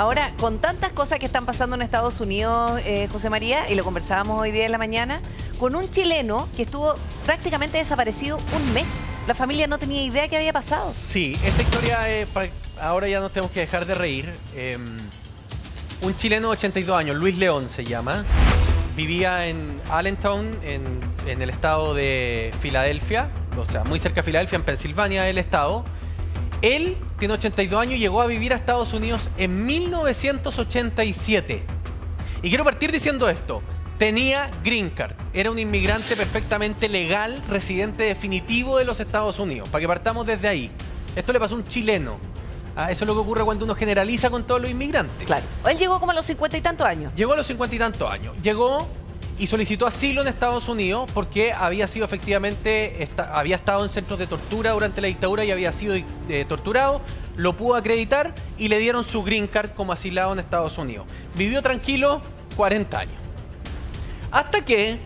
Ahora, con tantas cosas que están pasando en Estados Unidos, José María, y lo conversábamos hoy día en la mañana, con un chileno que estuvo prácticamente desaparecido un mes. La familia no tenía idea qué había pasado. Sí, esta historia, ahora ya nos tenemos que dejar de reír. Un chileno de 82 años, Luis León se llama, vivía en Allentown, en el estado de Filadelfia, o sea, muy cerca de Filadelfia, en Pensilvania, el estado. Él tiene 82 años y llegó a vivir a Estados Unidos en 1987. Y quiero partir diciendo esto. Tenía green card. Era un inmigrante perfectamente legal, residente definitivo de los Estados Unidos. Para que partamos desde ahí. Esto le pasó a un chileno. Eso es lo que ocurre cuando uno generaliza con todos los inmigrantes. Claro. Él llegó como a los 50 y tantos años. Llegó a los 50 y tantos años. Llegó y solicitó asilo en Estados Unidos porque había sido efectivamente, había estado en centros de tortura durante la dictadura y había sido torturado. Lo pudo acreditar y le dieron su green card como asilado en Estados Unidos. Vivió tranquilo 40 años. Hasta que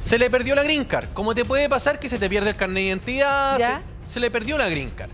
se le perdió la green card. ¿Cómo te puede pasar que se te pierde el carnet de identidad? Se le perdió la green card.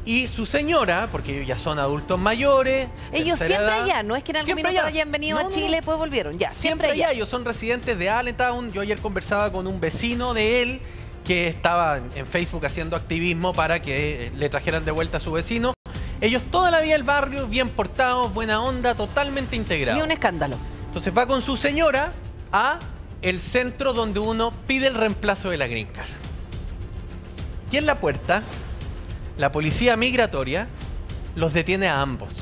Y su señora, porque ellos ya son adultos mayores... Ellos siempre allá, no es que en algún minuto hayan venido a Chile y después volvieron, ya, siempre allá. Ellos son residentes de Allentown. Yo ayer conversaba con un vecino de él que estaba en Facebook haciendo activismo para que le trajeran de vuelta a su vecino. Ellos toda la vida el barrio, bien portados, buena onda, totalmente integrados. Y un escándalo. Entonces va con su señora a el centro donde uno pide el reemplazo de la green card. Y en la puerta, la policía migratoria los detiene a ambos.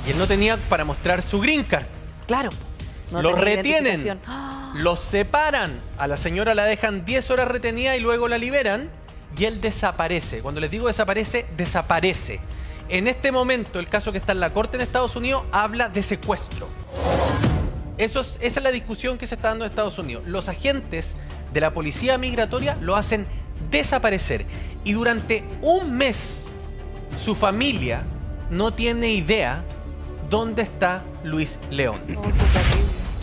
Y él no tenía para mostrar su green card. Claro. No los retienen, los separan. A la señora la dejan 10 horas retenida y luego la liberan. Y él desaparece. Cuando les digo desaparece, desaparece. En este momento, el caso que está en la corte en Estados Unidos habla de secuestro. Esa es la discusión que se está dando en Estados Unidos. Los agentes de la policía migratoria lo hacen desaparecer. Y durante un mes, su familia no tiene idea dónde está Luis León.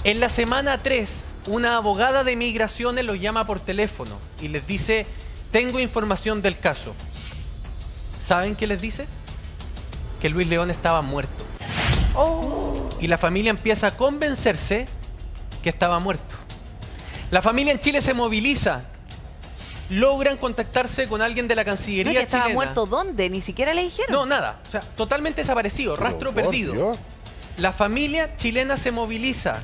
En la semana 3, una abogada de migraciones los llama por teléfono y les dice, tengo información del caso. ¿Saben qué les dice? Que Luis León estaba muerto. Y la familia empieza a convencerse que estaba muerto. La familia en Chile se moviliza. Logran contactarse con alguien de la Cancillería chilena. ¿Estaba muerto dónde? Ni siquiera le dijeron. No, nada. O sea, totalmente desaparecido, rastro perdido. La familia chilena se moviliza.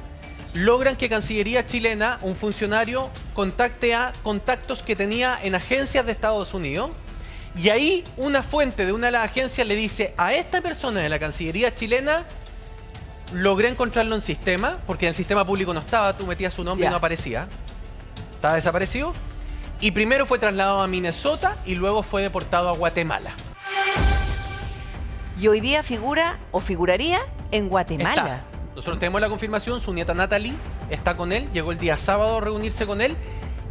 Logran que Cancillería chilena, un funcionario, contacte a contactos que tenía en agencias de Estados Unidos. Y ahí una fuente de una de las agencias le dice a esta persona de la Cancillería chilena, logré encontrarlo en sistema, porque en el sistema público no estaba, tú metías su nombre y no aparecía. Estaba desaparecido. Y primero fue trasladado a Minnesota y luego fue deportado a Guatemala. Y hoy día figura o figuraría en Guatemala. Está. Nosotros tenemos la confirmación, su nieta Natalie está con él, llegó el día sábado a reunirse con él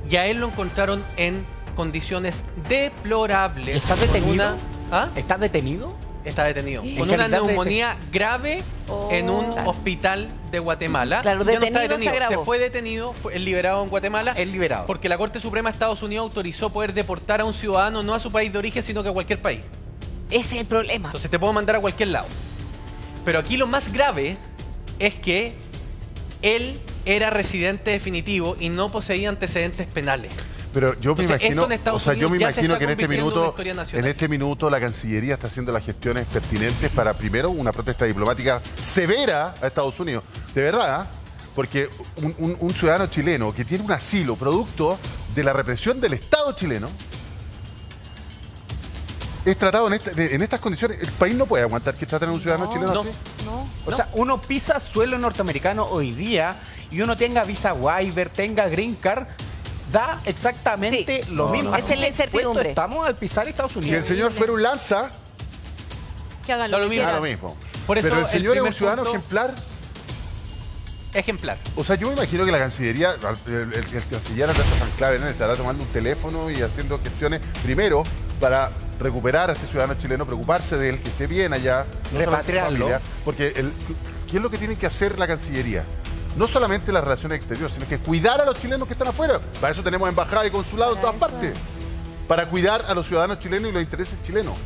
y a él lo encontraron en condiciones deplorables. ¿Está detenido? ¿Ah? ¿Está detenido? Está detenido. Con una neumonía grave en un hospital de Guatemala. Claro, detenido, no está detenido. Se fue detenido, fue liberado en Guatemala. Liberado. Porque la Corte Suprema de Estados Unidos autorizó poder deportar a un ciudadano no a su país de origen, sino que a cualquier país. Ese es el problema. Entonces te puedo mandar a cualquier lado. Pero aquí lo más grave es que él era residente definitivo y no poseía antecedentes penales. Pero yo me imagino, yo me imagino que en este minuto la Cancillería está haciendo las gestiones pertinentes para, primero, una protesta diplomática severa a Estados Unidos. De verdad, porque un ciudadano chileno que tiene un asilo producto de la represión del Estado chileno es tratado en estas condiciones. El país no puede aguantar que traten a un ciudadano chileno así. O sea, uno pisa suelo norteamericano hoy día y uno tenga visa waiver, tenga green card, da exactamente lo mismo. Esa es la incertidumbre. Estamos al pisar Estados Unidos. Si el señor fuera un lanza, que hagan lo mismo. Por eso pero el señor es un ciudadano ejemplar. O sea, yo me imagino que la Cancillería, el canciller Alberto San Claver estará tomando un teléfono y haciendo gestiones, primero, para recuperar a este ciudadano chileno, preocuparse de él, que esté bien allá, repatriarlo. Porque ¿qué es lo que tiene que hacer la Cancillería? No solamente las relaciones exteriores, sino que cuidar a los chilenos que están afuera. Para eso tenemos embajadas y consulados en todas partes. Para cuidar a los ciudadanos chilenos y los intereses chilenos.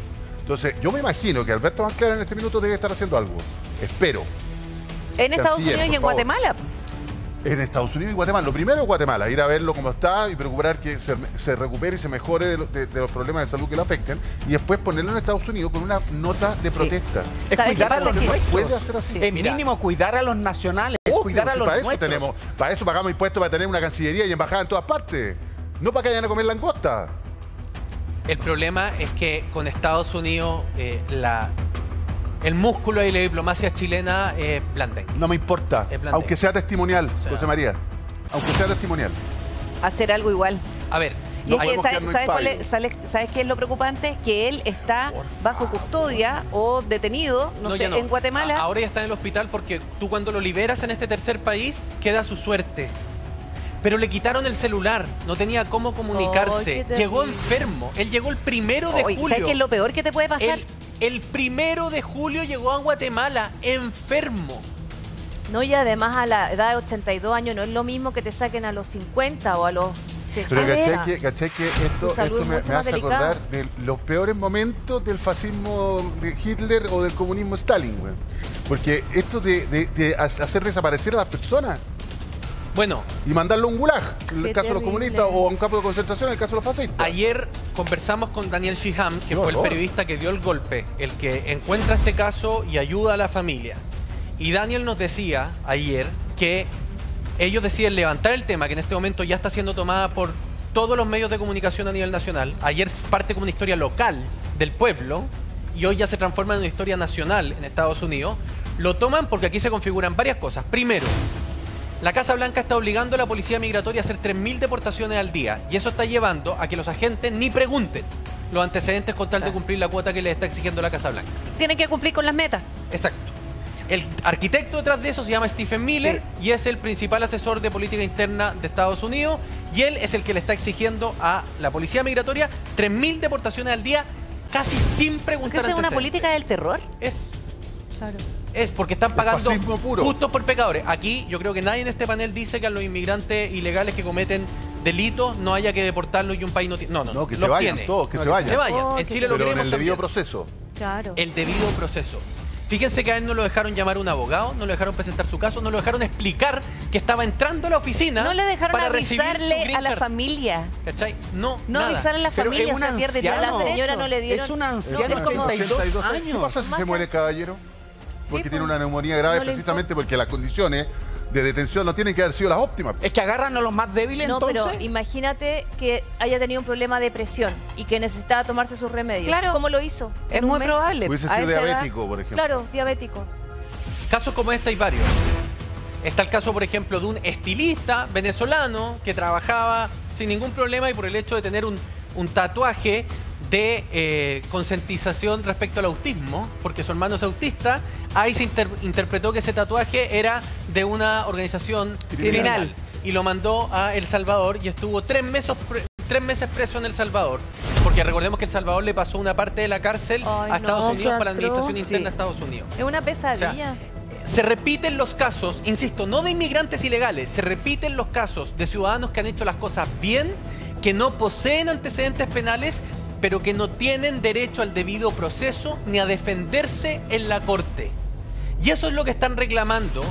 Entonces, yo me imagino que Alberto Banclara en este minuto debe estar haciendo algo. Espero. En Estados Unidos y en Guatemala. En Estados Unidos y Guatemala. Lo primero es Guatemala, ir a verlo cómo está y procurar que se recupere y se mejore de los problemas de salud que lo afecten. Y después ponerlo en Estados Unidos con una nota de protesta. Es cuidar a los nuestros. Puede hacer así. Es mínimo cuidar a los nacionales, cuidar a los nuestros. Para eso pagamos impuestos, para tener una cancillería y embajada en todas partes. No para que vayan a comer langosta. El problema es que con Estados Unidos el músculo y la diplomacia chilena es blanda. No me importa, aunque sea testimonial, o sea, José María. Aunque sea testimonial. Hacer algo igual. A ver. Y es que, ¿sabes qué es lo preocupante? Que él está bajo custodia o detenido, no sé, en Guatemala. Ahora ya está en el hospital porque tú cuando lo liberas en este tercer país, queda a su suerte. Pero le quitaron el celular, no tenía cómo comunicarse. Llegó enfermo. Él llegó el 1 de julio. ¿Sabes qué es lo peor que te puede pasar? El 1 de julio llegó a Guatemala enfermo. No, y además a la edad de 82 años no es lo mismo que te saquen a los 50 o a los 60. Pero caché que esto me hace acordar de los peores momentos del fascismo de Hitler o del comunismo Stalin, güey. Porque esto de hacer desaparecer a las personas. Bueno. Y mandarlo a un gulag, en el caso de los comunistas, o a un campo de concentración, en el caso de los fascistas. Ayer conversamos con Daniel Shiham, que fue el periodista que dio el golpe, el que encuentra este caso y ayuda a la familia. Y Daniel nos decía ayer que ellos deciden levantar el tema, que en este momento ya está siendo tomada por todos los medios de comunicación a nivel nacional. Ayer parte como una historia local del pueblo y hoy ya se transforma en una historia nacional en Estados Unidos. Lo toman porque aquí se configuran varias cosas. Primero, la Casa Blanca está obligando a la policía migratoria a hacer 3.000 deportaciones al día y eso está llevando a que los agentes ni pregunten los antecedentes con tal de cumplir la cuota que les está exigiendo la Casa Blanca. Tienen que cumplir con las metas. Exacto. El arquitecto detrás de eso se llama Stephen Miller y es el principal asesor de política interna de Estados Unidos y él es el que le está exigiendo a la policía migratoria 3.000 deportaciones al día casi sin preguntar antecedentes. ¿Es una política del terror? Claro. Es porque están pagando justos por pecadores. Aquí yo creo que nadie en este panel dice que a los inmigrantes ilegales que cometen delitos no haya que deportarlos y un país no tiene. No, que se vayan todos, que se vayan. En Chile lo queremos en el debido proceso. Claro. El debido proceso. Fíjense que a él no lo dejaron llamar a un abogado, no lo dejaron presentar su caso, no lo dejaron explicar que estaba entrando a la oficina. No le dejaron avisarle a la familia. ¿Cachai? No avisarle a la familia, se pierde todo. A la señora no le dieron. Es una anciana de 82 años. ¿Qué pasa si se muere el caballero? Porque tiene una neumonía grave precisamente porque las condiciones de detención no tienen que haber sido las óptimas. Es que agarran a los más débiles, no, entonces. Pero imagínate que haya tenido un problema de presión y que necesitaba tomarse sus remedios. Claro. ¿Cómo lo hizo? Es muy probable. Hubiese sido diabético, por ejemplo. Claro, diabético. Casos como este hay varios. Está el caso, por ejemplo, de un estilista venezolano que trabajaba sin ningún problema y por el hecho de tener un tatuaje de concientización respecto al autismo, porque su hermano es autista, ahí se interpretó que ese tatuaje era de una organización criminal y lo mandó a El Salvador y estuvo 3 meses preso en El Salvador, porque recordemos que El Salvador le pasó una parte de la cárcel a Estados Unidos para la administración interna de Estados Unidos. Es una pesadilla. O sea, se repiten los casos, insisto, no de inmigrantes ilegales, se repiten los casos de ciudadanos que han hecho las cosas bien, que no poseen antecedentes penales, pero que no tienen derecho al debido proceso ni a defenderse en la corte. Y eso es lo que están reclamando,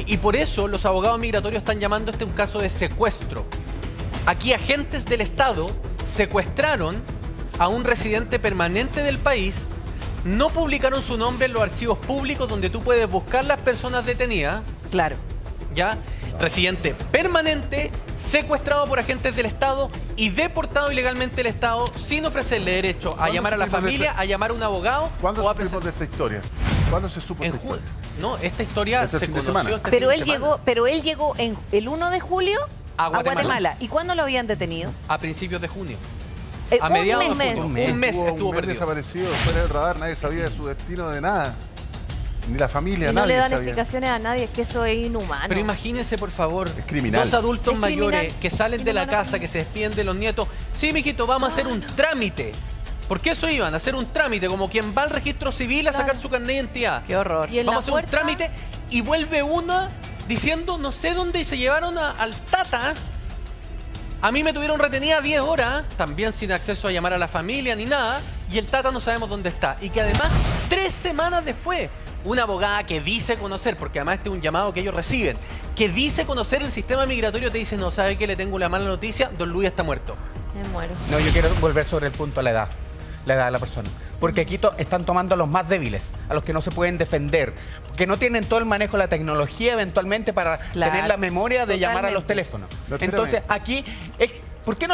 y por eso los abogados migratorios están llamando un caso de secuestro. Aquí agentes del Estado secuestraron a un residente permanente del país, no publicaron su nombre en los archivos públicos donde tú puedes buscar las personas detenidas. Claro. ¿Ya? Residente permanente, secuestrado por agentes del Estado y deportado ilegalmente del Estado sin ofrecerle derecho a llamar a la familia, a llamar a un abogado. ¿Cuándo supimos de esta historia? ¿Cuándo se supo esta historia? No, esta historia se conoció pero él llegó en el 1 de julio a Guatemala. ¿Y cuándo lo habían detenido? A principios de junio. A mediados de junio. Un mes estuvo perdido. Desaparecido, fuera del radar, nadie sabía de su destino de nada. Ni la familia, y no le dan explicaciones a nadie, es que eso es inhumano. Pero imagínense, por favor, es criminal. 2 adultos mayores que salen de la casa, que se despiden de los nietos. Sí, mijito, vamos a hacer un trámite. ¿Por qué eso iban? A hacer un trámite, como quien va al registro civil a sacar su carnet de identidad. Qué horror. Vamos a hacer un trámite y vuelve una diciendo, no sé dónde se llevaron al Tata. A mí me tuvieron retenida 10 horas, también sin acceso a llamar a la familia ni nada. y el Tata no sabemos dónde está. Y que además, 3 semanas después, una abogada que dice conocer, porque además este es un llamado que ellos reciben, que dice conocer el sistema migratorio, te dice, no, ¿sabe qué? Le tengo una mala noticia, don Luis está muerto. Me muero. No, yo quiero volver sobre el punto de la edad de la persona. Porque aquí están tomando a los más débiles, a los que no se pueden defender, que no tienen todo el manejo de la tecnología eventualmente para tener la memoria de llamar a los teléfonos. Entonces, aquí, ¿por qué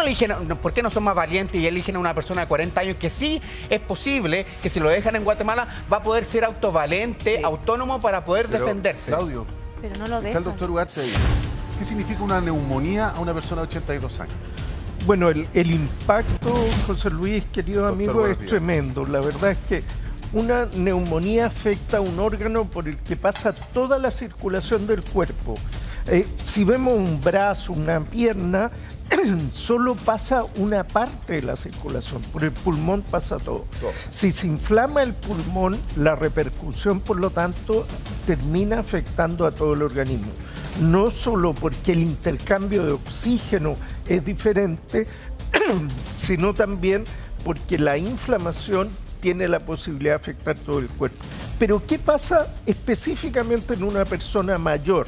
no son más valientes y eligen a una persona de 40 años que sí es posible que si lo dejan en Guatemala va a poder ser autovalente, autónomo para poder defenderse? Claudio, pero no lo dejan. Está el doctor Ugarte ahí. ¿Qué significa una neumonía a una persona de 82 años? Bueno, el impacto, José Luis, querido amigo, es tremendo. La verdad es que una neumonía afecta a un órgano por el que pasa toda la circulación del cuerpo. Si vemos un brazo, una pierna, solo pasa una parte de la circulación. Por el pulmón pasa todo. Si se inflama el pulmón, la repercusión, por lo tanto, termina afectando a todo el organismo. No solo porque el intercambio de oxígeno es diferente, sino también porque la inflamación tiene la posibilidad de afectar todo el cuerpo. Pero ¿qué pasa específicamente en una persona mayor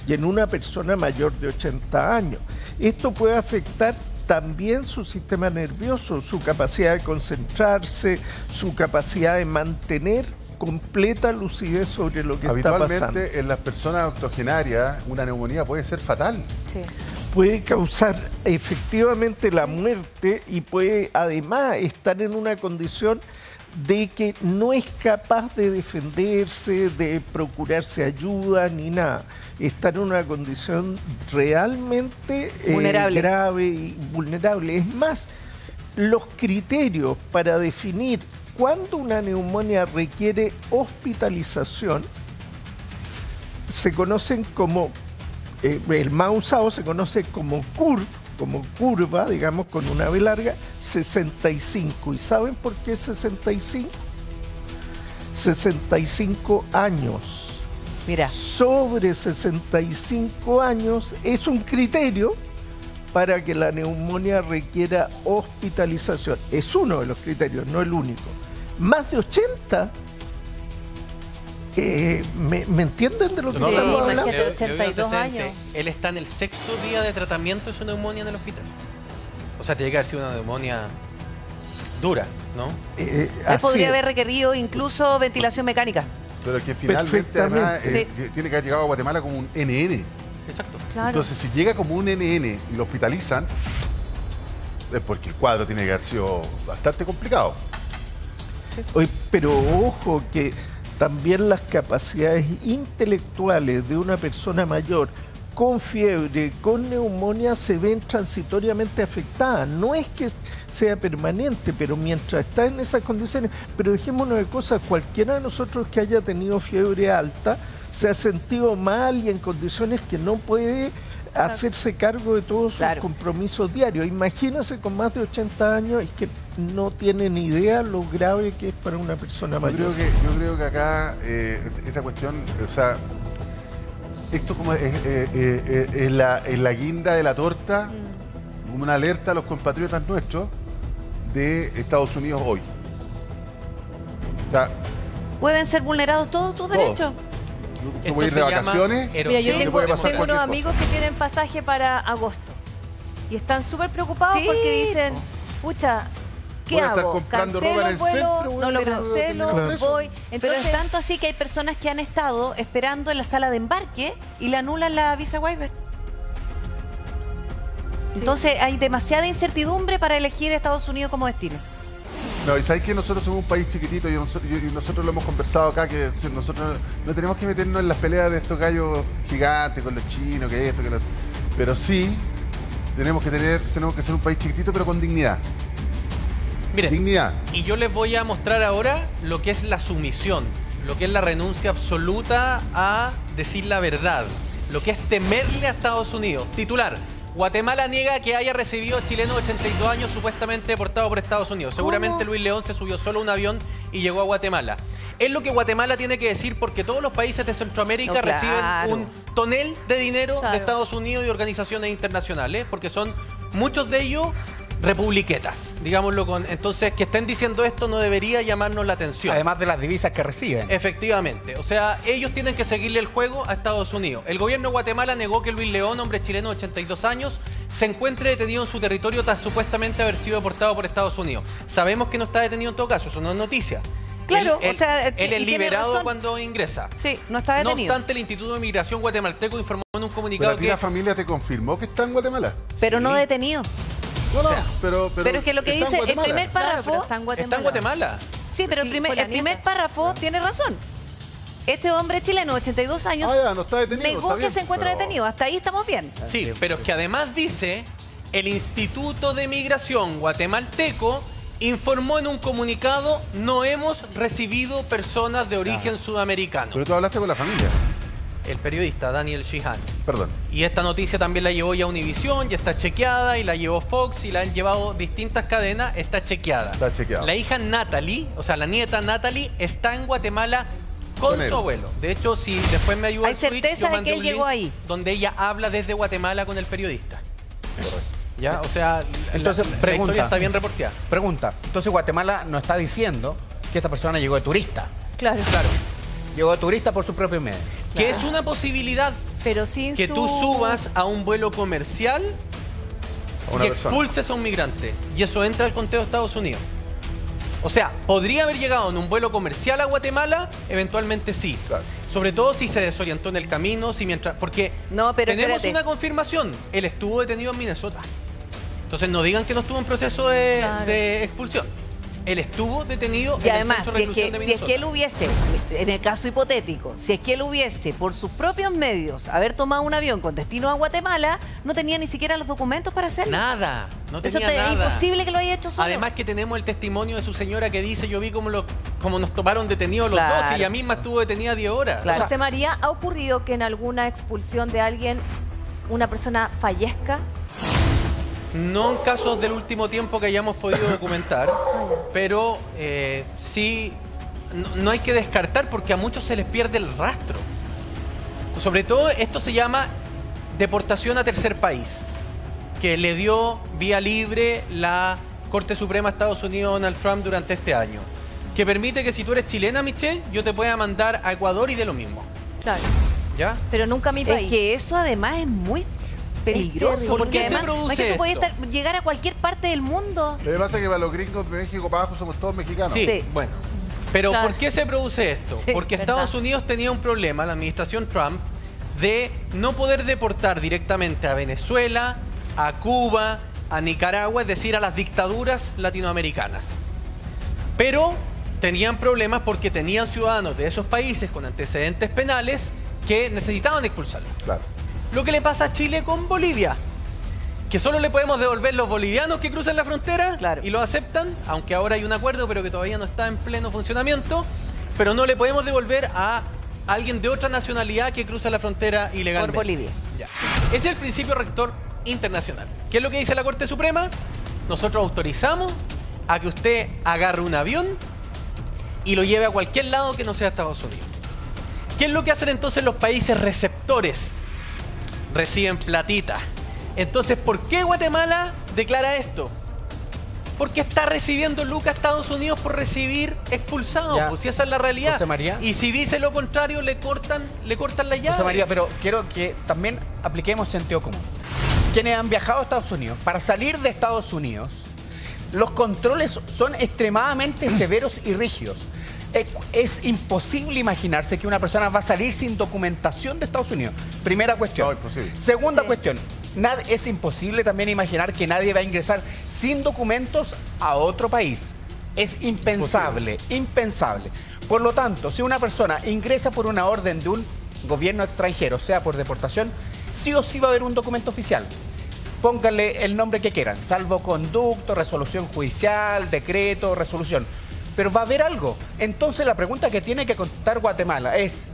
y en una persona mayor de 80 años? Esto puede afectar también su sistema nervioso, su capacidad de concentrarse, su capacidad de mantener completa lucidez sobre lo que está pasando. Habitualmente en las personas octogenarias una neumonía puede ser fatal. Sí. Puede causar efectivamente la muerte y puede además estar en una condición de que no es capaz de defenderse, de procurarse ayuda ni nada. Está en una condición realmente grave y vulnerable. Es más, los criterios para definir cuando una neumonía requiere hospitalización se conocen como, el más usado se conoce como CURV, como curva, digamos, con una B larga, 65. ¿Y saben por qué 65? 65 años. Mira. Sobre 65 años es un criterio para que la neumonía requiera hospitalización. Es uno de los criterios, no el único. Más de 80, ¿me entienden de lo que estamos hablando? Imagínate, 82 años. Él está en el 6º día de tratamiento de su neumonía en el hospital. O sea, tiene que haber sido una neumonía dura, ¿no? Él podría haber requerido incluso ventilación mecánica. Pero que finalmente además, tiene que haber llegado a Guatemala como un NN. Exacto. Claro. Entonces, si llega como un NN y lo hospitalizan, es porque el cuadro tiene que haber sido bastante complicado. Pero ojo que también las capacidades intelectuales de una persona mayor con fiebre, con neumonía, se ven transitoriamente afectadas. No es que sea permanente, pero mientras está en esas condiciones. Pero dejémonos de cosas, cualquiera de nosotros que haya tenido fiebre alta se ha sentido mal y en condiciones que no puede hacerse cargo de todos sus compromisos diarios. Imagínense con más de 80 años, es que no tiene ni idea lo grave que es para una persona mayor. Yo creo que acá esta cuestión, o sea, esto como es la guinda de la torta, como una alerta a los compatriotas nuestros de Estados Unidos hoy. O sea, ¿pueden ser vulnerados todos tus derechos? Tú puedes ir de vacaciones. Mira, yo tengo unos amigos que tienen pasaje para agosto y están súper preocupados porque dicen, pucha, ¿qué hago? ¿Cancelo el vuelo? ¿No lo cancelo? ¿Voy? Entonces, pero es tanto así que hay personas que han estado esperando en la sala de embarque y le anulan la visa waiver. Entonces hay demasiada incertidumbre para elegir Estados Unidos como destino. No, y sabes que nosotros somos un país chiquitito y nosotros lo hemos conversado acá, que nosotros no tenemos que meternos en las peleas de estos gallos gigantes con los chinos, que esto, que lo... Pero sí tenemos que ser un país chiquitito pero con dignidad. Miren, dignidad. Y yo les voy a mostrar ahora lo que es la sumisión, lo que es la renuncia absoluta a decir la verdad, lo que es temerle a Estados Unidos. Titular: Guatemala niega que haya recibido a chilenos de 82 años supuestamente deportados por Estados Unidos. Seguramente Luis León se subió solo a un avión y llegó a Guatemala. Es lo que Guatemala tiene que decir, porque todos los países de Centroamérica reciben un tonel de dinero de Estados Unidos y organizaciones internacionales, porque son muchos de ellos republiquetas, digámoslo con... Entonces, que estén diciendo esto no debería llamarnos la atención. Además de las divisas que reciben. Efectivamente. O sea, ellos tienen que seguirle el juego a Estados Unidos. El gobierno de Guatemala negó que Luis León, hombre chileno de 82 años, se encuentre detenido en su territorio tras supuestamente haber sido deportado por Estados Unidos. Sabemos que no está detenido en todo caso, eso no es noticia. Claro, él es liberado cuando ingresa. Sí, no está detenido. No obstante, el Instituto de Migración guatemalteco informó en un comunicado que... ¿La familia te confirmó que está en Guatemala? Pero sí. No detenido. No, o sea, pero es que lo que dice el primer párrafo... Claro, está en Guatemala. Sí, pero el primer párrafo tiene razón. Este hombre chileno de 82 años no está detenido, negó que se encuentra detenido. Hasta ahí estamos bien. Sí, pero es que además dice el Instituto de Migración guatemalteco informó en un comunicado: no hemos recibido personas de origen sudamericano. Pero tú hablaste con la familia. El periodista Daniel Sheehan. Perdón. Y esta noticia también la llevó ya Univisión, ya está chequeada, y la llevó Fox, y la han llevado distintas cadenas, está chequeada. Está chequeada. La hija Natalie, o sea, la nieta Natalie, está en Guatemala con su abuelo. De hecho, si después me ayuda hay certeza de que él llegó ahí, donde ella habla desde Guatemala con el periodista. Correcto. ¿Ya? O sea, entonces, la historia está bien reporteada. Pregunta, entonces Guatemala no está diciendo que esta persona llegó de turista. Claro. Llegó de turista por su propio medio. Que es una posibilidad. Pero sin que tú subas a un vuelo comercial y expulses a un migrante. Y eso entra al conteo de Estados Unidos. O sea, podría haber llegado en un vuelo comercial a Guatemala, eventualmente sí. Claro. Sobre todo si se desorientó en el camino, porque tenemos una confirmación. Él estuvo detenido en Minnesota. Entonces no digan que no estuvo en proceso de expulsión. Él estuvo detenido y además, en el centro de reclusión de Minnesota. Si es que él hubiese, en el caso hipotético, si es que él hubiese, por sus propios medios, haber tomado un avión con destino a Guatemala, no tenía ni siquiera los documentos para hacerlo. Nada, no tenía nada. Es imposible que lo haya hecho solo. Además que tenemos el testimonio de su señora que dice: yo vi como nos tomaron detenidos los dos, y ella misma estuvo detenida 10 horas. Claro. José María, ¿ha ocurrido que en alguna expulsión de alguien una persona fallezca? No en casos del último tiempo que hayamos podido documentar, pero sí, no hay que descartar, porque a muchos se les pierde el rastro. Sobre todo esto se llama deportación a tercer país, que le dio vía libre la Corte Suprema de Estados Unidos a Donald Trump durante este año, que permite que si tú eres chilena, Michelle, yo te pueda mandar a Ecuador y de lo mismo. Claro. ¿Ya? Pero nunca a mi país. Es que eso además es muy peligroso, porque además tú puedes llegar a cualquier parte del mundo. Lo que pasa es que para los gringos de México para abajo somos todos mexicanos. Sí. Bueno. Pero ¿por qué se produce esto? Porque Estados Unidos tenía un problema, la administración Trump, de no poder deportar directamente a Venezuela, a Cuba, a Nicaragua, es decir, a las dictaduras latinoamericanas. Pero tenían problemas porque tenían ciudadanos de esos países con antecedentes penales que necesitaban expulsarlos. Claro. Lo que le pasa a Chile con Bolivia, que solo le podemos devolver los bolivianos que cruzan la frontera y lo aceptan, aunque ahora hay un acuerdo, pero que todavía no está en pleno funcionamiento, pero no le podemos devolver a alguien de otra nacionalidad que cruza la frontera ilegalmente. Por Bolivia. Ya. Ese es el principio rector internacional. ¿Qué es lo que dice la Corte Suprema? Nosotros autorizamos a que usted agarre un avión y lo lleve a cualquier lado que no sea Estados Unidos. ¿Qué es lo que hacen entonces los países receptores? Reciben platita. Entonces, ¿por qué Guatemala declara esto? Porque está recibiendo lucas Estados Unidos por recibir expulsados. Pues si esa es la realidad. José María. Y si dice lo contrario, le cortan la llave. José María, pero quiero que también apliquemos sentido común. Quienes han viajado a Estados Unidos, para salir de Estados Unidos, los controles son extremadamente severos y rígidos. Es imposible imaginarse que una persona va a salir sin documentación de Estados Unidos. Primera cuestión. No, imposible. Segunda cuestión. Es imposible también imaginar que nadie va a ingresar sin documentos a otro país. Es impensable, impensable. Por lo tanto, si una persona ingresa por una orden de un gobierno extranjero, sea por deportación, sí o sí va a haber un documento oficial. Pónganle el nombre que quieran, salvoconducto, resolución judicial, decreto, resolución. Pero va a haber algo. Entonces la pregunta que tiene que contestar Guatemala es: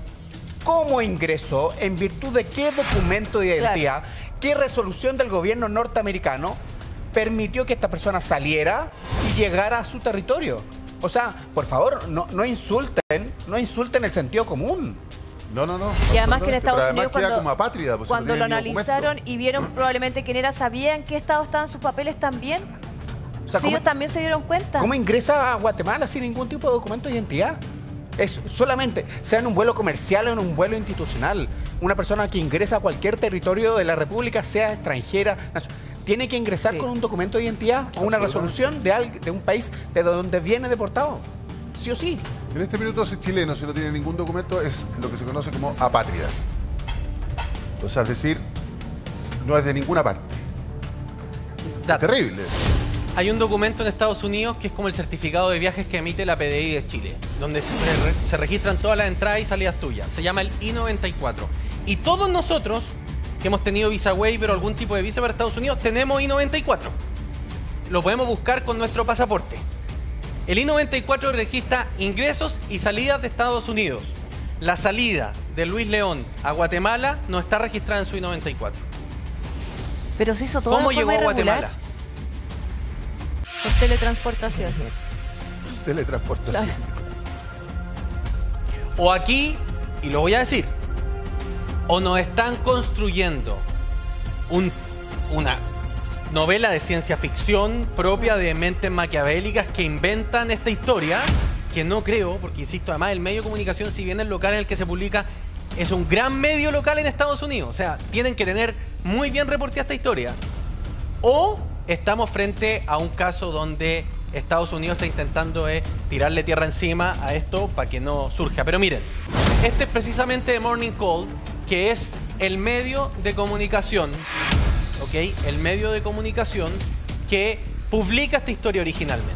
¿cómo ingresó? ¿En virtud de qué documento de identidad? ¿Qué resolución del gobierno norteamericano permitió que esta persona saliera y llegara a su territorio? O sea, por favor, no insulten el sentido común. No. Y además que en Estados Unidos, como apátrida, cuando lo analizaron y vieron probablemente quién era, ¿sabían en qué estado estaban sus papeles también? O sea, ellos también se dieron cuenta. ¿Cómo ingresa a Guatemala sin ningún tipo de documento de identidad? Es solamente, sea en un vuelo comercial o en un vuelo institucional, una persona que ingresa a cualquier territorio de la República, sea extranjera, tiene que ingresar con un documento de identidad o una resolución de un país de donde viene deportado. Sí o sí. En este minuto, ese chileno, si no tiene ningún documento, es lo que se conoce como apátrida. O sea, es decir, no es de ninguna parte. Es terrible. Hay un documento en Estados Unidos que es como el certificado de viajes que emite la PDI de Chile, donde se registran todas las entradas y salidas tuyas. Se llama el I-94. Y todos nosotros que hemos tenido visa waiver o algún tipo de visa para Estados Unidos, tenemos I-94. Lo podemos buscar con nuestro pasaporte. El I-94 registra ingresos y salidas de Estados Unidos. La salida de Luis León a Guatemala no está registrada en su I-94. Pero se hizo todo ¿Cómo llegó a Guatemala? Por teletransportación. Teletransportación. Claro. O aquí, y lo voy a decir, o nos están construyendo una novela de ciencia ficción propia de mentes maquiavélicas que inventan esta historia, que no creo, porque insisto, además el medio de comunicación, si bien el local en el que se publica es un gran medio local en Estados Unidos, o sea, tienen que tener muy bien reportada esta historia, o estamos frente a un caso donde Estados Unidos está intentando tirarle tierra encima a esto para que no surja. Pero miren, este es precisamente The Morning Call, que es el medio de comunicación, ¿ok? El medio de comunicación que publica esta historia originalmente.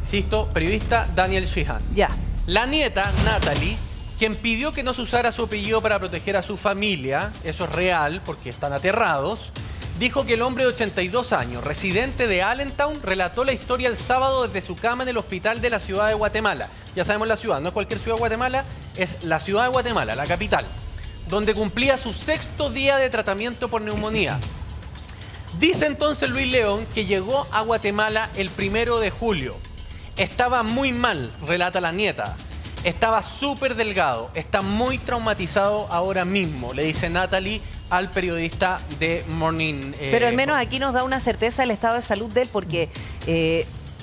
Insisto, periodista Daniel Sheehan. Ya. La nieta, Natalie, quien pidió que no se usara su apellido para proteger a su familia, eso es real porque están aterrados, dijo que el hombre de 82 años, residente de Allentown, relató la historia el sábado desde su cama en el hospital de la ciudad de Guatemala. Ya sabemos la ciudad, no es cualquier ciudad de Guatemala, es la ciudad de Guatemala, la capital, donde cumplía su 6º día de tratamiento por neumonía. Dice entonces Luis León que llegó a Guatemala el 1 de julio. Estaba muy mal, relata la nieta. Estaba súper delgado, está muy traumatizado ahora mismo, le dice Natalie al periodista de Morning. Pero al menos aquí nos da una certeza del estado de salud de él, porque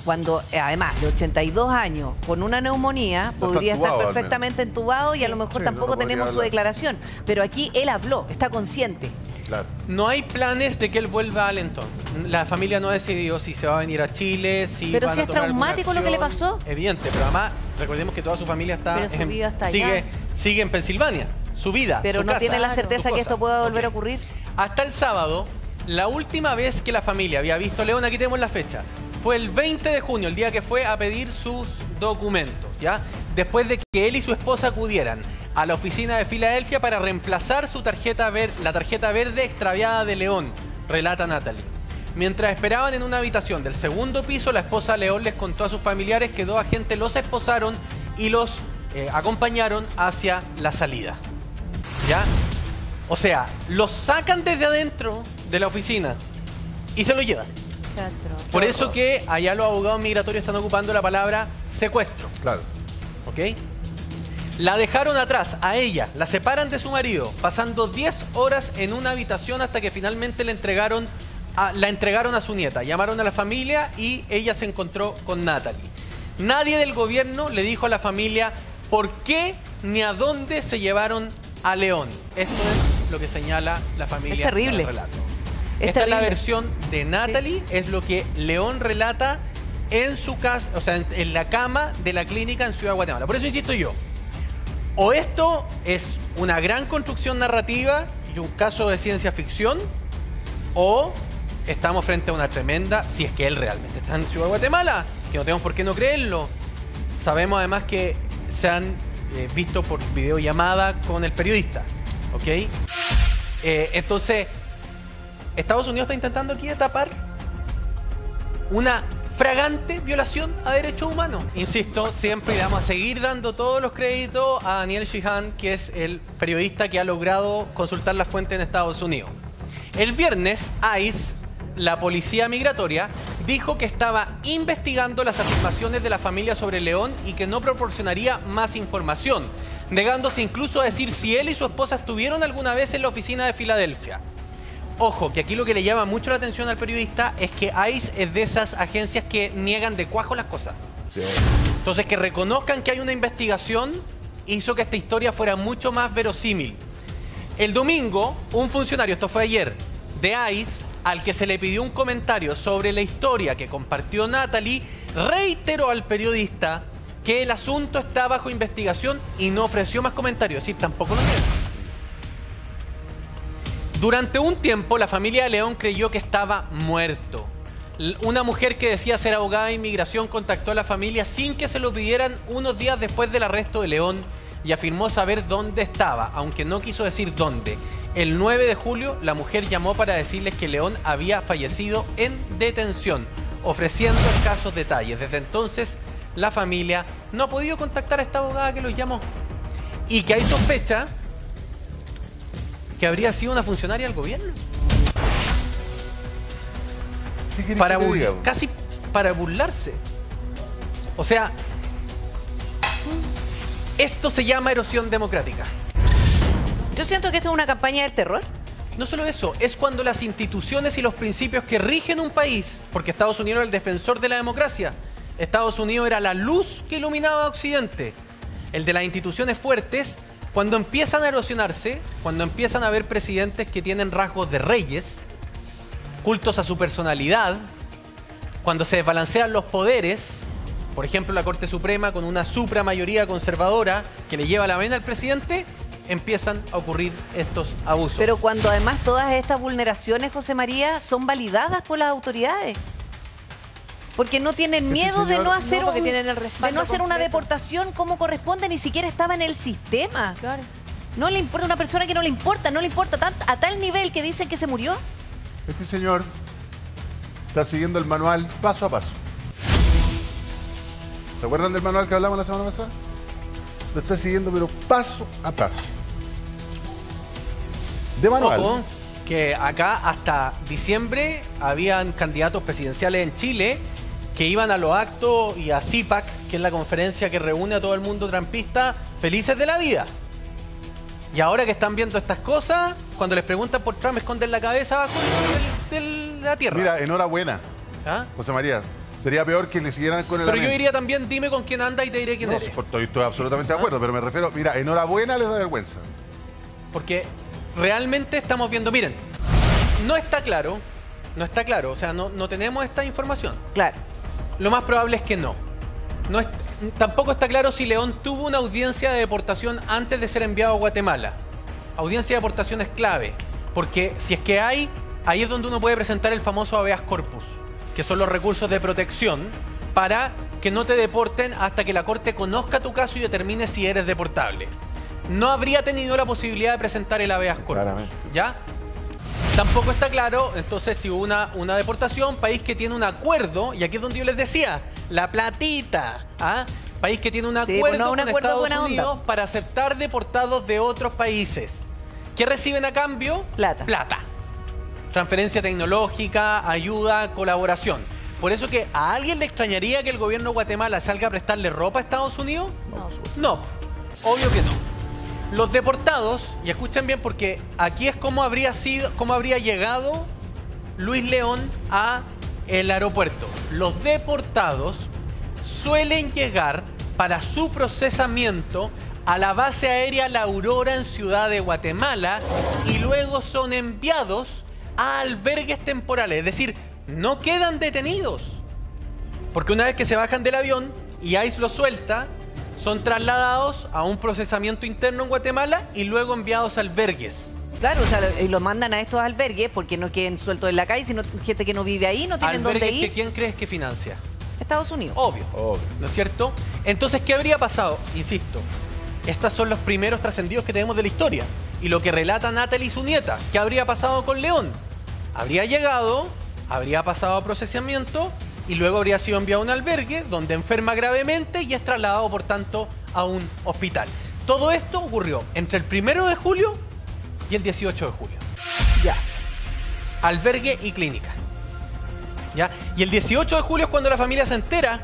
cuando, además de 82 años, con una neumonía, no podría estar perfectamente entubado y a lo mejor tampoco tenemos su declaración. Pero aquí él habló, está consciente. Claro. No hay planes de que él vuelva a Allentown. La familia no ha decidido si se va a venir a Chile, si pero van si a es tomar traumático lo que le pasó. Evidente, pero además recordemos que toda su familia está, sigue en Pensilvania. Su vida, pero su no casa, tiene la certeza que esto pueda volver a ocurrir. Hasta el sábado, la última vez que la familia había visto a León, aquí tenemos la fecha, fue el 20 de junio, el día que fue a pedir sus documentos, ¿ya? Después de que él y su esposa acudieran a la oficina de Filadelfia para reemplazar su la tarjeta verde extraviada de León, relata Natalie. Mientras esperaban en una habitación del 2º piso, la esposa León les contó a sus familiares que 2 agentes los esposaron y los acompañaron hacia la salida. ¿Ya? O sea, los sacan desde adentro de la oficina y se lo llevan. Por eso que allá los abogados migratorios están ocupando la palabra secuestro. Claro. ¿Ok? La dejaron atrás, a ella, la separan de su marido, pasando 10 horas en una habitación hasta que finalmente la entregaron a su nieta. Llamaron a la familia y ella se encontró con Natalie. Nadie del gobierno le dijo a la familia por qué ni a dónde se llevaron a León. Esto es lo que señala la familia. Es terrible. En el relato. Esta es la versión de Natalie, sí. Es lo que León relata en su casa, o sea, en la cama de la clínica en Ciudad de Guatemala. Por eso insisto yo, o esto es una gran construcción narrativa y un caso de ciencia ficción, o estamos frente a una tremenda, si es que él realmente está en Ciudad de Guatemala, que no tenemos por qué no creerlo. Sabemos además que se han visto por videollamada con el periodista, ¿ok? Entonces, Estados Unidos está intentando aquí tapar una fragante violación a derechos humanos. Insisto, siempre le vamos a seguir dando todos los créditos a Daniel Sheehan, que es el periodista que ha logrado consultar la fuente en Estados Unidos. El viernes, ICE, la policía migratoria, dijo que estaba investigando las afirmaciones de la familia sobre León y que no proporcionaría más información, negándose incluso a decir si él y su esposa estuvieron alguna vez en la oficina de Filadelfia. Ojo, que aquí lo que le llama mucho la atención al periodista es que ICE es de esas agencias que niegan de cuajo las cosas. Sí. Entonces, que reconozcan que hay una investigación hizo que esta historia fuera mucho más verosímil. El domingo, un funcionario, esto fue ayer, de ICE, al que se le pidió un comentario sobre la historia que compartió Natalie, reiteró al periodista que el asunto está bajo investigación y no ofreció más comentarios, es decir, tampoco lo niega. Durante un tiempo, la familia de León creyó que estaba muerto. Una mujer que decía ser abogada de inmigración contactó a la familia sin que se lo pidieran unos días después del arresto de León y afirmó saber dónde estaba, aunque no quiso decir dónde. El 9 de julio, la mujer llamó para decirles que León había fallecido en detención, ofreciendo escasos detalles. Desde entonces, la familia no ha podido contactar a esta abogada que los llamó. Y que hay sospecha que habría sido una funcionaria del gobierno. Casi para burlarse. O sea, esto se llama erosión democrática. Yo siento que esto es una campaña del terror. No solo eso, es cuando las instituciones y los principios que rigen un país, porque Estados Unidos era el defensor de la democracia, Estados Unidos era la luz que iluminaba a Occidente, el de las instituciones fuertes, cuando empiezan a erosionarse, cuando empiezan a haber presidentes que tienen rasgos de reyes, cultos a su personalidad, cuando se desbalancean los poderes, por ejemplo la Corte Suprema con una supramayoría conservadora que le lleva la vena al presidente, empiezan a ocurrir estos abusos. Pero cuando además todas estas vulneraciones, José María, son validadas por las autoridades. Porque no tienen miedo de no hacer, una deportación como corresponde, ni siquiera estaba en el sistema. Claro. No le importa, una persona que no le importa a tal nivel que dicen que se murió. Este señor está siguiendo el manual paso a paso. ¿Se acuerdan del manual que hablamos la semana pasada? Lo está siguiendo, pero paso a paso. De manual. Ojo, que acá hasta diciembre habían candidatos presidenciales en Chile que iban a los actos y a CIPAC, que es la conferencia que reúne a todo el mundo trampista, felices de la vida. Y ahora que están viendo estas cosas, cuando les preguntan por Trump, esconden la cabeza abajo de la tierra. Mira, enhorabuena, ¿ah? José María. Sería peor que le siguieran con el Pero yo diría también, dime con quién anda y te diré quién eres. Estoy absolutamente de acuerdo, pero me refiero, mira, enhorabuena les da vergüenza. Porque realmente estamos viendo, miren, no está claro, o sea, no tenemos esta información. Claro. Lo más probable es que no. Tampoco está claro si León tuvo una audiencia de deportación antes de ser enviado a Guatemala. Audiencia de deportación es clave, porque si es que hay, ahí es donde uno puede presentar el famoso habeas corpus, que son los recursos de protección para que no te deporten hasta que la Corte conozca tu caso y determine si eres deportable. No habría tenido la posibilidad de presentar el habeas corpus. Claramente. ¿Ya? Tampoco está claro, entonces, si hubo una deportación, país que tiene un acuerdo, y aquí es donde yo les decía, la platita, ¿ah? País que tiene un acuerdo con Estados Unidos para aceptar deportados de otros países. ¿Qué reciben a cambio? Plata. Transferencia tecnológica, ayuda, colaboración. Por eso que a alguien le extrañaría que el gobierno de Guatemala salga a prestarle ropa a Estados Unidos. No, obvio que no. Los deportados, y escuchen bien porque aquí es cómo habría llegado Luis León a el aeropuerto. Los deportados suelen llegar para su procesamiento a la base aérea La Aurora en Ciudad de Guatemala y luego son enviados a albergues temporales, es decir, no quedan detenidos. Porque una vez que se bajan del avión y ICE los suelta, son trasladados a un procesamiento interno en Guatemala y luego enviados a albergues. Claro, o sea, y los mandan a estos albergues porque no queden sueltos en la calle, sino gente que no vive ahí, no tienen dónde ir. ¿Quién crees que financia? Estados Unidos. Obvio. ¿No es cierto? Entonces, ¿qué habría pasado? Insisto, estos son los primeros trascendidos que tenemos de la historia. Y lo que relata Natalie y su nieta, ¿qué habría pasado con León? Habría llegado, habría pasado a procesamiento y luego habría sido enviado a un albergue donde enferma gravemente y es trasladado, por tanto, a un hospital. Todo esto ocurrió entre el 1 de julio y el 18 de julio. Ya. Albergue y clínica. ¿Ya? Y el 18 de julio es cuando la familia se entera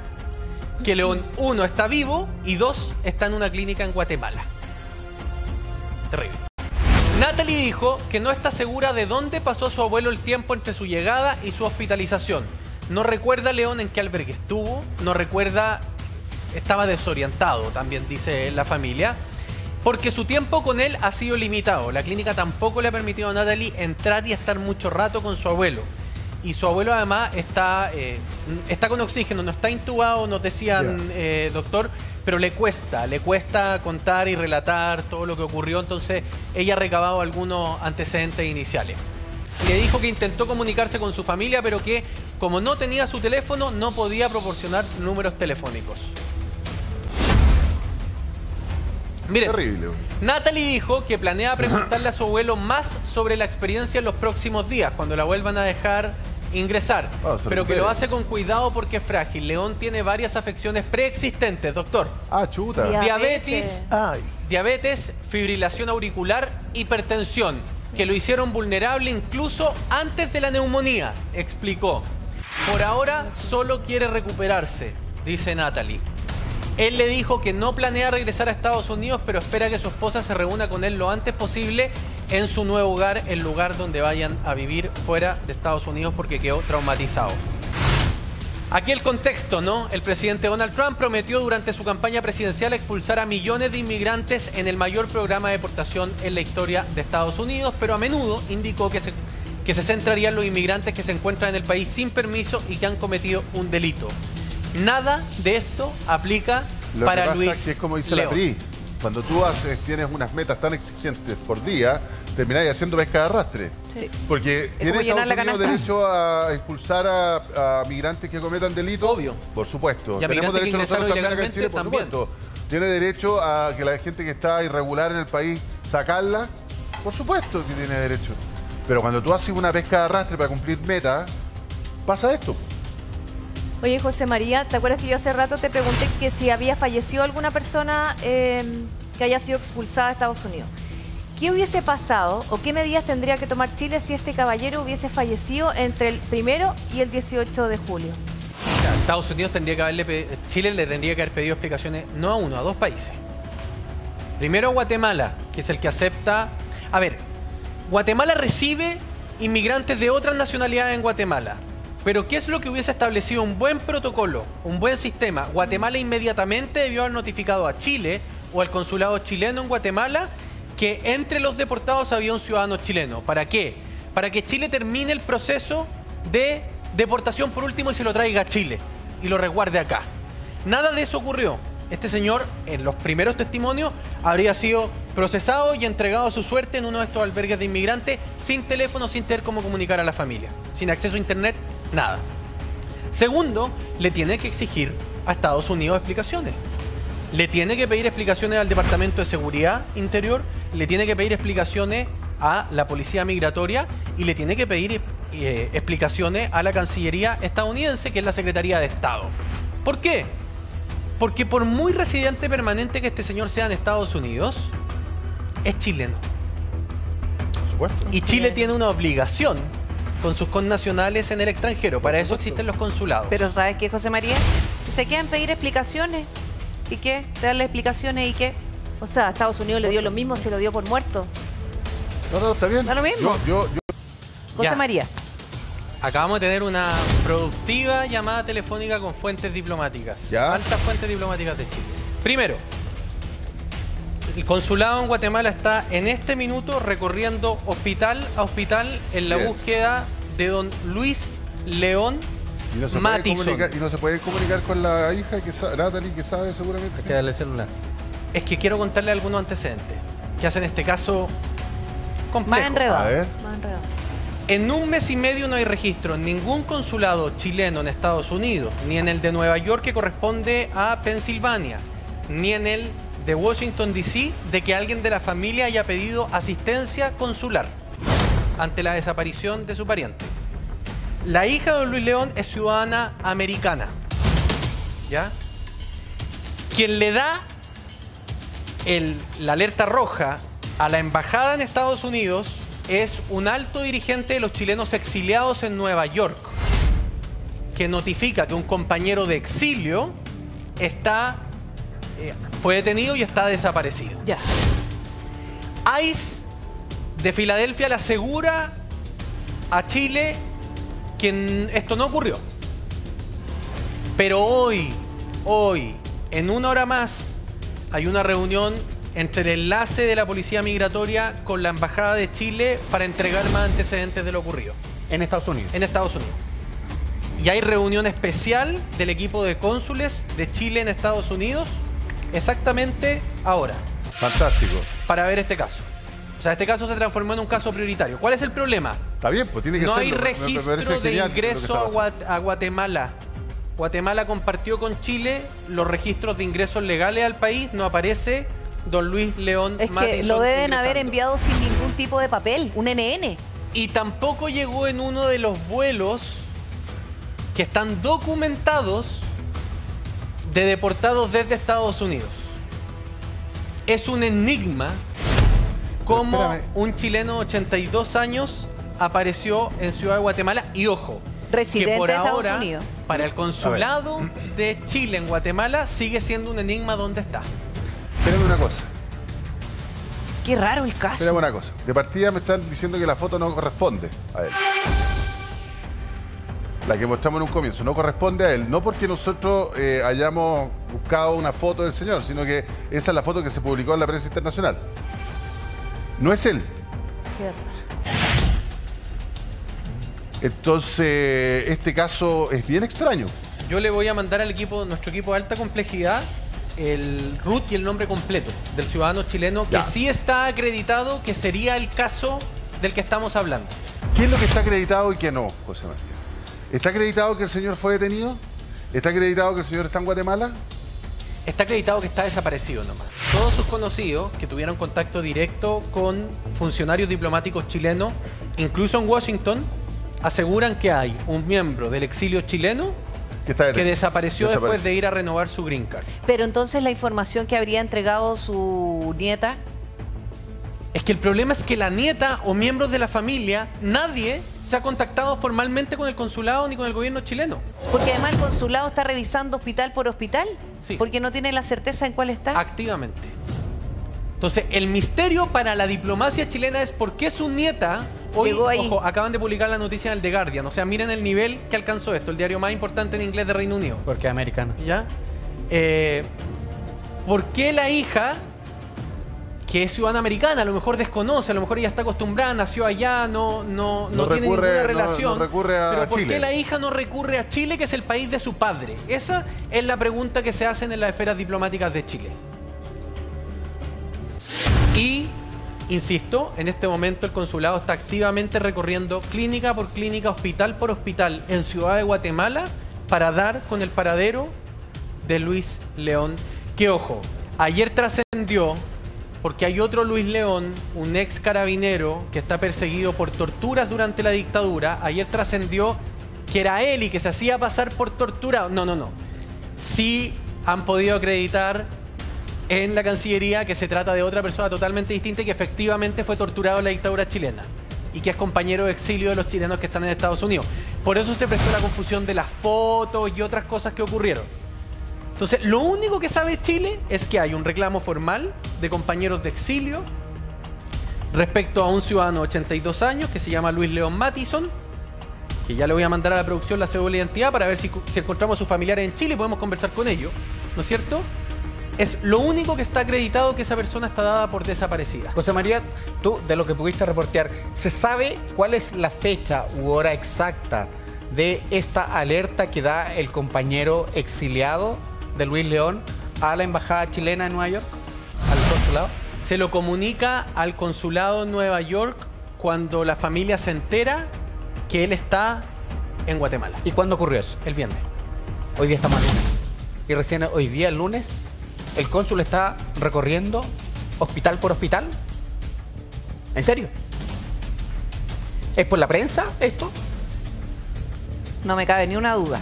que León, 1, está vivo y 2, está en una clínica en Guatemala. Terrible. Natalie dijo que no está segura de dónde pasó su abuelo el tiempo entre su llegada y su hospitalización. No recuerda, León, en qué albergue estuvo, no recuerda, estaba desorientado, también dice la familia, porque su tiempo con él ha sido limitado. La clínica tampoco le ha permitido a Natalie entrar y estar mucho rato con su abuelo. Y su abuelo además está con oxígeno, no está intubado, nos decían, doctor, pero le cuesta contar y relatar todo lo que ocurrió. Entonces ella ha recabado algunos antecedentes iniciales. Le dijo que intentó comunicarse con su familia, pero que como no tenía su teléfono, no podía proporcionar números telefónicos. Miren, terrible. Natalie dijo que planea preguntarle a su abuelo más sobre la experiencia en los próximos días, cuando la vuelvan a dejar ingresar, pero que lo hace con cuidado porque es frágil. León tiene varias afecciones preexistentes, doctor. Chuta. Diabetes, fibrilación auricular, hipertensión, que lo hicieron vulnerable incluso antes de la neumonía, explicó. Por ahora solo quiere recuperarse, dice Natalie. Él le dijo que no planea regresar a Estados Unidos, pero espera que su esposa se reúna con él lo antes posible en su nuevo hogar, el lugar donde vayan a vivir fuera de Estados Unidos, porque quedó traumatizado. Aquí el contexto, ¿no? El presidente Donald Trump prometió durante su campaña presidencial expulsar a millones de inmigrantes en el mayor programa de deportación en la historia de Estados Unidos, pero a menudo indicó que se centraría en los inmigrantes que se encuentran en el país sin permiso y que han cometido un delito. Nada de esto aplica para Luis León. Lo que pasa es que es como dice la PRI, cuando tú tienes unas metas tan exigentes por día, termináis haciendo pesca de arrastre. Sí. Porque ¿tiene Estados Unidos derecho a expulsar a migrantes que cometan delitos? Obvio. Por supuesto. Tenemos derecho nosotros también acá en Chile, por supuesto. ¿Tiene derecho a que la gente que está irregular en el país sacarla? Por supuesto que tiene derecho. Pero cuando tú haces una pesca de arrastre para cumplir metas, pasa esto. Oye, José María, ¿te acuerdas que yo hace rato te pregunté que si había fallecido alguna persona que haya sido expulsada de Estados Unidos? ¿Qué hubiese pasado o qué medidas tendría que tomar Chile si este caballero hubiese fallecido entre el 1 y el 18 de julio? Estados Unidos Chile le tendría que haber pedido explicaciones no a uno, a dos países. Primero a Guatemala, que es el que acepta... A ver, Guatemala recibe inmigrantes de otras nacionalidades en Guatemala. Pero ¿qué es lo que hubiese establecido un buen protocolo, un buen sistema? Guatemala inmediatamente debió haber notificado a Chile o al consulado chileno en Guatemala que entre los deportados había un ciudadano chileno. ¿Para qué? Para que Chile termine el proceso de deportación por último y se lo traiga a Chile y lo resguarde acá. Nada de eso ocurrió. Este señor, en los primeros testimonios, habría sido procesado y entregado a su suerte en uno de estos albergues de inmigrantes, sin teléfono, sin tener cómo comunicar a la familia, sin acceso a internet, nada. Segundo, le tiene que exigir a Estados Unidos explicaciones. Le tiene que pedir explicaciones al Departamento de Seguridad Interior, le tiene que pedir explicaciones a la Policía Migratoria y le tiene que pedir explicaciones a la Cancillería estadounidense, que es la Secretaría de Estado. ¿Por qué? Porque por muy residente permanente que este señor sea en Estados Unidos, es chileno. Por supuesto. Y Chile tiene una obligación con sus connacionales en el extranjero. Para eso existen los consulados. Pero ¿sabes qué, José María? Se quedan pedir explicaciones. ¿Y qué? Darle explicaciones y qué. O sea, a Estados Unidos le dio lo mismo, se lo dio por muerto. No, está bien. Da lo mismo. José María. Acabamos de tener una productiva llamada telefónica con fuentes diplomáticas. ¿Ya? Altas fuentes diplomáticas de Chile. Primero, el consulado en Guatemala está en este minuto recorriendo hospital a hospital en la búsqueda de don Luis León Mattison. ¿Y no se puede comunicar con la hija, Natalie, que sabe seguramente? Hay que darle celular. Es que quiero contarle algunos antecedentes que hacen este caso complejo. Más enredado. Más enredado. En un mes y medio no hay registro en ningún consulado chileno en Estados Unidos, ni en el de Nueva York, que corresponde a Pensilvania, ni en el de Washington, D.C., de que alguien de la familia haya pedido asistencia consular ante la desaparición de su pariente. La hija de don Luis León es ciudadana americana, ¿ya? Quien le da la alerta roja a la embajada en Estados Unidos es un alto dirigente de los chilenos exiliados en Nueva York, que notifica que un compañero de exilio fue detenido y está desaparecido. Ya. ICE de Filadelfia le asegura a Chile que esto no ocurrió. Pero hoy, en una hora más, hay una reunión entre el enlace de la Policía Migratoria con la Embajada de Chile para entregar más antecedentes de lo ocurrido. En Estados Unidos. En Estados Unidos. Y hay reunión especial del equipo de cónsules de Chile en Estados Unidos exactamente ahora. Fantástico. Para ver este caso. O sea, este caso se transformó en un caso prioritario. ¿Cuál es el problema? Está bien, pues tiene que ser. No hay registro de ingreso a Guatemala. Guatemala compartió con Chile los registros de ingresos legales al país. No aparece don Luis León Mattison. Es que lo deben haber enviado sin ningún tipo de papel, un NN. Y tampoco llegó en uno de los vuelos que están documentados de deportados desde Estados Unidos. Es un enigma cómo un chileno de 82 años apareció en Ciudad de Guatemala. Y ojo, residente que por de Estados ahora, Unidos. Para el consulado de Chile en Guatemala sigue siendo un enigma dónde está. Espérame una cosa. Qué raro el caso. Espérame una cosa. De partida me están diciendo que la foto no corresponde a él. La que mostramos en un comienzo no corresponde a él. No porque nosotros hayamos buscado una foto del señor, sino que esa es la foto que se publicó en la prensa internacional. No es él. Qué raro. Entonces, este caso es bien extraño. Yo le voy a mandar al equipo, nuestro equipo de alta complejidad, el RUT y el nombre completo del ciudadano chileno que sí está acreditado que sería el caso del que estamos hablando. ¿Qué es lo que está acreditado y qué no, José María? ¿Está acreditado que el señor fue detenido? ¿Está acreditado que el señor está en Guatemala? Está acreditado que está desaparecido nomás. Todos sus conocidos que tuvieron contacto directo con funcionarios diplomáticos chilenos, incluso en Washington, aseguran que hay un miembro del exilio chileno que desapareció después de ir a renovar su green card. Pero entonces la información que habría entregado su nieta... Es que el problema es que la nieta o miembros de la familia, nadie se ha contactado formalmente con el consulado ni con el gobierno chileno. Porque además el consulado está revisando hospital por hospital. Sí. Porque no tiene la certeza en cuál está. Activamente. Entonces, el misterio para la diplomacia chilena es por qué su nieta... Hoy, ojo, acaban de publicar la noticia en el The Guardian. O sea, miren el nivel que alcanzó esto, el diario más importante en inglés de Reino Unido. Porque es americano. ¿Ya? ¿Por qué la hija, que es ciudadana americana, a lo mejor desconoce, a lo mejor ella está acostumbrada, nació allá, no tiene ninguna relación? No recurre a pero ¿por Chile? qué la hija no recurre a Chile, que es el país de su padre? Esa es la pregunta que se hacen en las esferas diplomáticas de Chile. Y... insisto, en este momento el consulado está activamente recorriendo clínica por clínica, hospital por hospital en Ciudad de Guatemala para dar con el paradero de Luis León. Que ojo, ayer trascendió, porque hay otro Luis León, un ex carabinero que está perseguido por torturas durante la dictadura. Ayer trascendió que era él y que se hacía pasar por torturado. No. Sí han podido acreditar en la Cancillería que se trata de otra persona totalmente distinta y que efectivamente fue torturado en la dictadura chilena y que es compañero de exilio de los chilenos que están en Estados Unidos. Por eso se prestó la confusión de las fotos y otras cosas que ocurrieron. Entonces, lo único que sabe Chile es que hay un reclamo formal de compañeros de exilio respecto a un ciudadano de 82 años que se llama Luis León Mattison, que ya le voy a mandar a la producción la cédula de identidad para ver si encontramos a sus familiares en Chile y podemos conversar con ellos, ¿no es cierto? Es lo único que está acreditado que esa persona está dada por desaparecida. José María, tú, de lo que pudiste reportear, ¿se sabe cuál es la fecha u hora exacta de esta alerta que da el compañero exiliado de Luis León a la embajada chilena en Nueva York, al consulado? Se lo comunica al consulado en Nueva York cuando la familia se entera que él está en Guatemala. ¿Y cuándo ocurrió eso? El viernes. Hoy día estamos el lunes. Y recién hoy día, el lunes, el cónsul está recorriendo hospital por hospital. ¿En serio? ¿Es por la prensa esto? No me cabe ni una duda.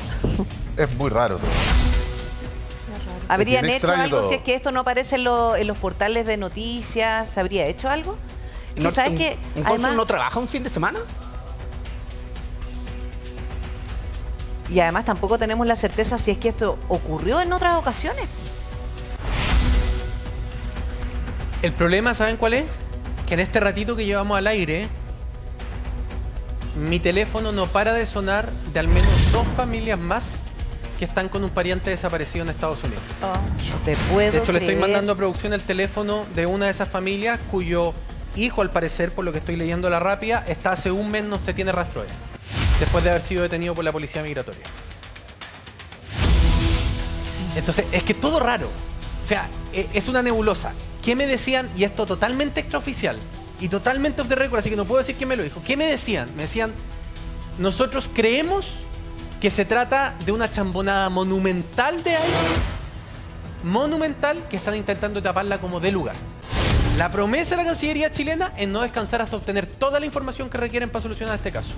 Es muy raro todo. ¿Habrían hecho algo todo si es que esto no aparece en los portales de noticias? ¿Se habría hecho algo? No, ¿sabes que un cónsul no trabaja un fin de semana? Y además tampoco tenemos la certeza si es que esto ocurrió en otras ocasiones. El problema, ¿saben cuál es? que en este ratito que llevamos al aire, mi teléfono no para de sonar de al menos 2 familias más que están con un pariente desaparecido en Estados Unidos. No te puedo De hecho, le estoy creer. mandando a producción el teléfono de una de esas familias cuyo hijo, al parecer, por lo que estoy leyendo la rápida, está hace un mes, no se tiene rastro de él, después de haber sido detenido por la policía migratoria. Entonces, es que todo raro. O sea, es una nebulosa. ¿Qué me decían? Y esto totalmente extraoficial y totalmente off the record, así que no puedo decir quién me lo dijo. ¿Qué me decían? Me decían, nosotros creemos que se trata de una chambonada monumental de aire. Monumental, que están intentando taparla como de lugar. La promesa de la Cancillería chilena es no descansar hasta obtener toda la información que requieren para solucionar este caso.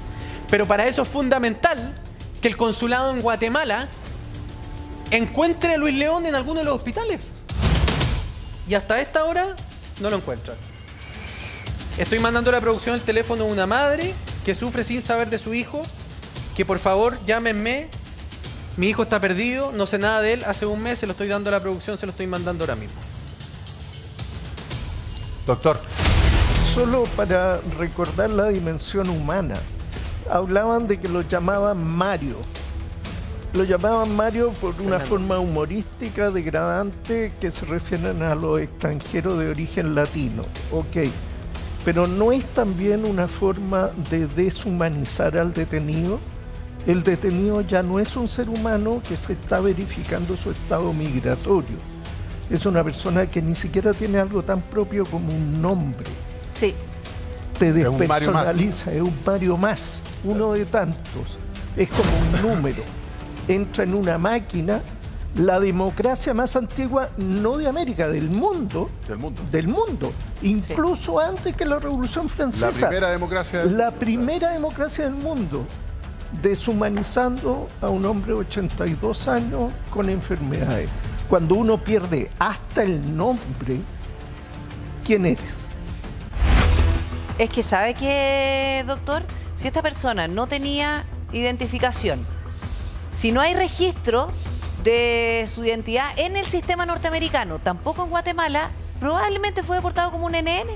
Pero para eso es fundamental que el consulado en Guatemala encuentre a Luis León en alguno de los hospitales. Y hasta esta hora no lo encuentran. Estoy mandando a la producción el teléfono de una madre que sufre sin saber de su hijo, que por favor llámenme. Mi hijo está perdido, no sé nada de él, hace un mes, se lo estoy dando a la producción, se lo estoy mandando ahora mismo. Doctor. Solo para recordar la dimensión humana, hablaban de que lo llamaban Mario. Lo llamaban Mario por una forma humorística, degradante, que se refieren a los extranjeros de origen latino. Ok, pero ¿no es también una forma de deshumanizar al detenido? El detenido ya no es un ser humano que se está verificando su estado migratorio. Es una persona que ni siquiera tiene algo tan propio como un nombre. Sí. Te despersonaliza, es un Mario más, uno de tantos. Es como un número. Entra en una máquina, la democracia más antigua, no de América, del mundo. Del mundo. Incluso antes que la Revolución Francesa. La primera democracia del mundo. La primera democracia del mundo. Deshumanizando a un hombre de 82 años con enfermedades. Cuando uno pierde hasta el nombre, ¿quién eres? Es que ¿sabe qué, doctor? Si esta persona no tenía identificación, si no hay registro de su identidad en el sistema norteamericano, tampoco en Guatemala, probablemente fue deportado como un NN.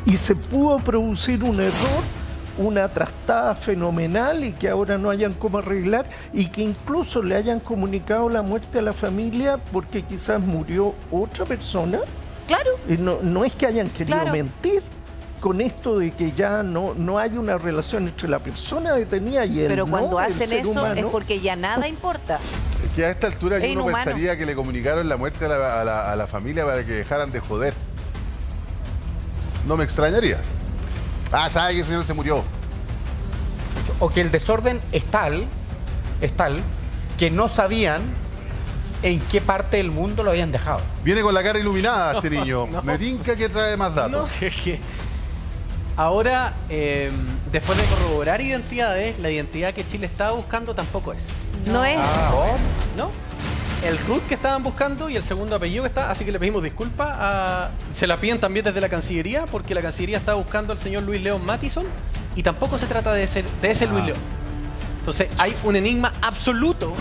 Y se pudo producir un error, una trastada fenomenal y que ahora no hayan cómo arreglar y que incluso le hayan comunicado la muerte a la familia porque quizás murió otra persona. Claro. Y no es que hayan querido mentir con esto de que ya no hay una relación entre la persona detenida y el Pero cuando el hacen ser eso humano, es porque ya nada importa. Es que a esta altura Es uno inhumano. pensaría que le comunicaron la muerte a la familia para que dejaran de joder. No me extrañaría. Ah, sabe que el señor se murió. O que el desorden es tal que no sabían en qué parte del mundo lo habían dejado. Viene con la cara iluminada este niño. Me tinca que trae más datos. No, es que ahora, después de corroborar identidades, la identidad que Chile estaba buscando tampoco es. No es. ¿No? El root que estaban buscando y el segundo apellido que está, así que le pedimos disculpas. Se la piden también desde la Cancillería, porque la Cancillería estaba buscando al señor Luis León Mattison y tampoco se trata de ese Luis León. Entonces hay un enigma absoluto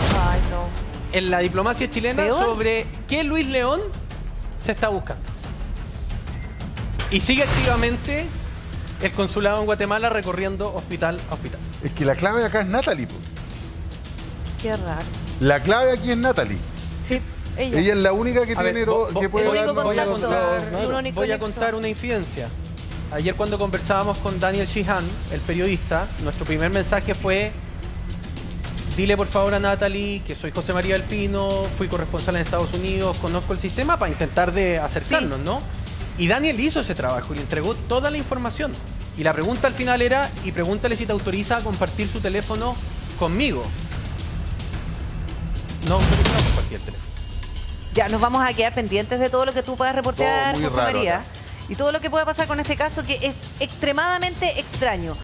en la diplomacia chilena sobre qué Luis León se está buscando. Y sigue activamente el consulado en Guatemala recorriendo hospital a hospital. Es que la clave acá es Natalie. Qué raro. La clave aquí es Natalie. Sí, ella. Ella es la única que tiene que puede Voy a contar una infidencia. Ayer cuando conversábamos con Daniel Sheehan, el periodista, nuestro primer mensaje fue: dile por favor a Natalie que soy José María del Pino, fui corresponsal en Estados Unidos, conozco el sistema, para intentar de acercarnos, ¿no? Y Daniel hizo ese trabajo y le entregó toda la información. Y la pregunta al final era: y pregúntale si te autoriza a compartir su teléfono conmigo. No autorizamos cualquier teléfono. Ya nos vamos a quedar pendientes de todo lo que tú puedas reportear, José María. Y todo lo que pueda pasar con este caso, que es extremadamente extraño.